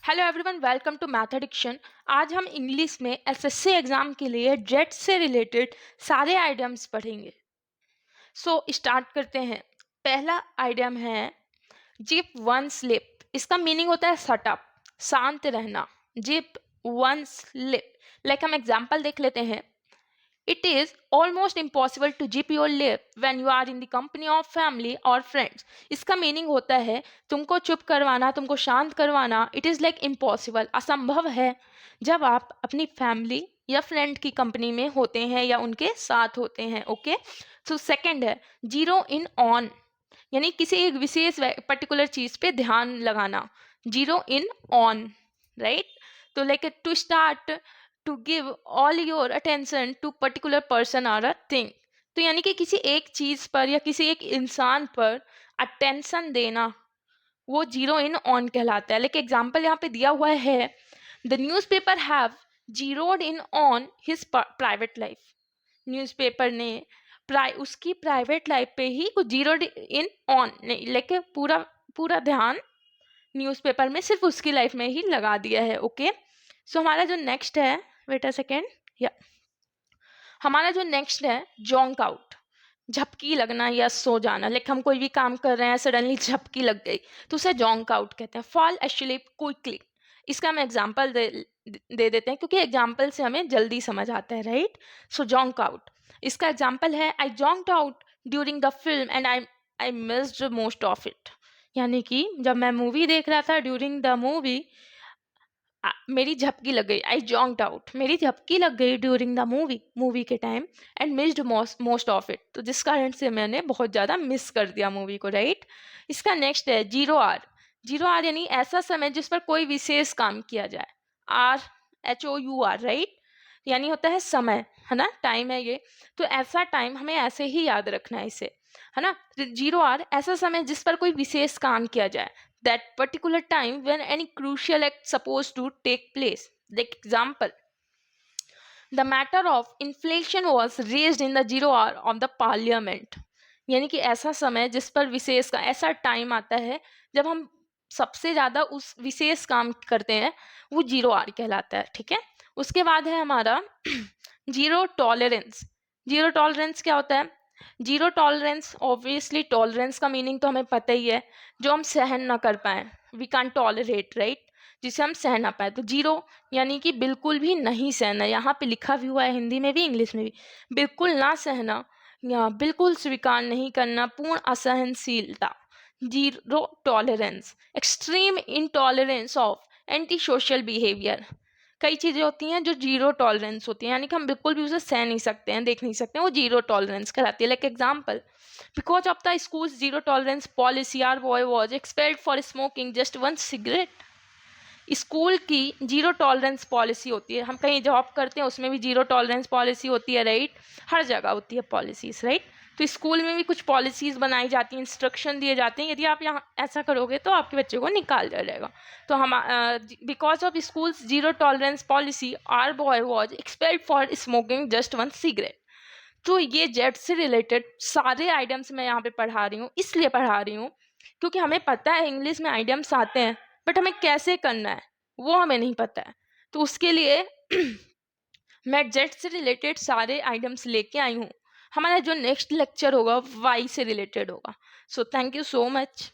Hello everyone, welcome to math addiction. आज हम English में एसएससी एग्जाम के लिए जेट से रिलेटेड सारे आइडियम्स पढ़ेंगे। स्टार्ट करते हैं। पहला आइडियम है जिप वन स्लिप। इसका मीनिंग होता है सट अप, शांत रहना। जिप वन स्लिप, लाइक हम एग्जाम्पल देख लेते हैं। It is almost impossible to zip your lip when you are in the company of family or friends. इसका मीनिंग होता है तुमको चुप करवाना, तुमको शांत करवाना। इट इज़ लाइक इम्पॉसिबल, असंभव है जब आप अपनी फैमिली या फ्रेंड की कंपनी में होते हैं या उनके साथ होते हैं। ओके, सो सेकंड है जीरो इन ऑन, यानी किसी एक विशेष पर्टिकुलर चीज़ पे ध्यान लगाना। Zero in on, right. तो like to start to give all your attention to particular person और अ थिंग। तो यानी कि किसी एक चीज पर या किसी एक इंसान पर अटेंशन देना, वो जीरो इन ऑन कहलाता है। लाइक एग्जाम्पल यहाँ पे दिया हुआ है, the newspaper have zeroed in on his private life. Newspaper ने उसकी प्राइवेट लाइफ पे ही कुछ जीरोड इन ऑन नहीं, लेकिन पूरा पूरा ध्यान न्यूज़पेपर में सिर्फ उसकी लाइफ में ही लगा दिया है। ओके, सो हमारा जो नेक्स्ट है, वेट अ सेकेंड, या हमारा जो नेक्स्ट है जोंक आउट, झपकी लगना या सो जाना। लाइक हम कोई भी काम कर रहे हैं, सडनली झपकी लग गई तो उसे जोंक आउट कहते हैं। फॉल एस्लीप क्विकली, इसका हम एग्जाम्पल दे देते हैं क्योंकि एग्जाम्पल से हमें जल्दी समझ आता है, राइट। सो जोंक आउट, इसका एग्जाम्पल है I zonked out during the film and I missed most of it. यानी कि जब मैं मूवी देख रहा था, ड्यूरिंग द मूवी मेरी झपकी लग गई। आई जोंक्ड आउट, मेरी झपकी लग गई ड्यूरिंग द मूवी के time and missed most of it. तो जिस कारण से मैंने बहुत ज़्यादा मिस कर दिया मूवी को, राइट। इसका नेक्स्ट है जीरो आर। जीरो आर यानी ऐसा समय जिस पर कोई विशेष काम किया जाए। आर, HOUR, राइट, यानी होता है समय, है ना, टाइम है ये। तो ऐसा टाइम हमें ऐसे ही याद रखना है इसे, है ना। जीरो आर, ऐसा समय जिस पर कोई विशेष काम किया जाए। That particular time when any crucial act supposed to take place. Like example, the matter of inflation was raised in the zero hour of the parliament. यानी कि ऐसा समय जिस पर विशेष का ऐसा टाइम आता है जब हम सबसे ज़्यादा उस विशेष काम करते हैं, वो जीरो आर कहलाता है, ठीक है। उसके बाद है हमारा जीरो टॉलरेंस। जीरो टॉलरेंस क्या होता है? जीरो टॉलरेंस, ऑब्वियसली टॉलरेंस का मीनिंग तो हमें पता ही है, जो हम सहन ना कर पाए, वी कैन टॉलरेट, राइट, जिसे हम सह ना पाए। तो जीरो यानी कि बिल्कुल भी नहीं सहना, यहाँ पे लिखा भी हुआ है हिंदी में भी इंग्लिश में भी, बिल्कुल ना सहना या बिल्कुल स्वीकार नहीं करना, पूर्ण असहनशीलता, zero tolerance. Extreme intolerance of anti social behaviour. कई चीज़ें होती हैं जो जीरो टॉलरेंस होती हैं, यानी कि हम बिल्कुल भी उसे सह नहीं सकते हैं, देख नहीं सकते हैं, वो जीरो टॉलरेंस कहलाती है। Like example, because of the school's zero tolerance policy our boy was expelled for smoking just one cigarette. School की जीरो टॉलरेंस पॉलिसी होती है, हम कहीं जॉब करते हैं उसमें भी जीरो टॉलरेंस पॉलिसी होती है, राइट, हर जगह होती है पॉलिसीज, राइट। तो स्कूल में भी कुछ पॉलिसीज बनाई जाती हैं, इंस्ट्रक्शन दिए जाते हैं, यदि आप यहाँ ऐसा करोगे तो आपके बच्चे को निकाल दिया जाएगा। तो हम because of school's zero tolerance policy our boy was expelled for smoking just one cigarette. तो ये जेट से रिलेटेड सारे आइटम्स मैं यहाँ पे पढ़ा रही हूँ, इसलिए पढ़ा रही हूँ क्योंकि हमें पता है इंग्लिश में आइटम्स आते हैं, बट हमें कैसे करना है वो हमें नहीं पता है। तो उसके लिए मैं जेट से रिलेटेड सारे आइटम्स लेके आई हूँ। हमारा जो नेक्स्ट लेक्चर होगा वाई से रिलेटेड होगा। So thank you so much.